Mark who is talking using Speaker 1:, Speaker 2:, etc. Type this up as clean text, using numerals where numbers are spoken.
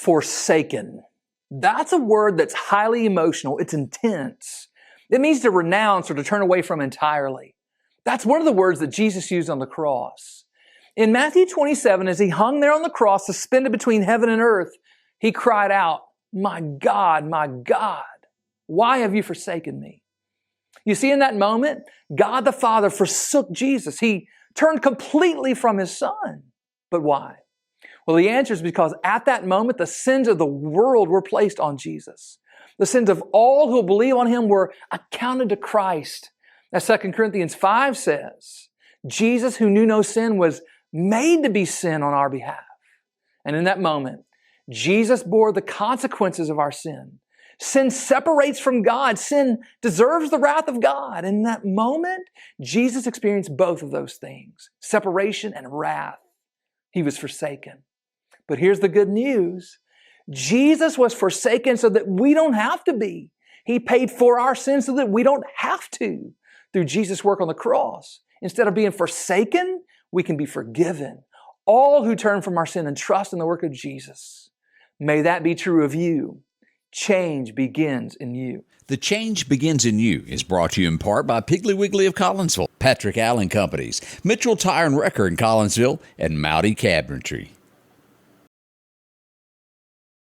Speaker 1: forsaken. That's a word that's highly emotional. It's intense. It means to renounce or to turn away from entirely. That's one of the words that Jesus used on the cross. In Matthew 27, as he hung there on the cross, suspended between heaven and earth, he cried out, my God, why have you forsaken me? You see, in that moment, God the Father forsook Jesus. He turned completely from his Son. But why? Well, the answer is because at that moment, the sins of the world were placed on Jesus. The sins of all who believe on him were accounted to Christ. As 2 Corinthians 5 says, Jesus, who knew no sin, was made to be sin on our behalf. And in that moment, Jesus bore the consequences of our sin. Sin separates from God. Sin deserves the wrath of God. In that moment, Jesus experienced both of those things, separation and wrath. He was forsaken. But here's the good news. Jesus was forsaken so that we don't have to be. He paid for our sins so that we don't have to through Jesus' work on the cross. Instead of being forsaken, we can be forgiven. All who turn from our sin and trust in the work of Jesus. May that be true of you. Change begins in you.
Speaker 2: The Change Begins in You is brought to you in part by Piggly Wiggly of Collinsville, Patrick Allen Companies, Mitchell Tire and Wrecker in Collinsville, and Mowdy Cabinetry.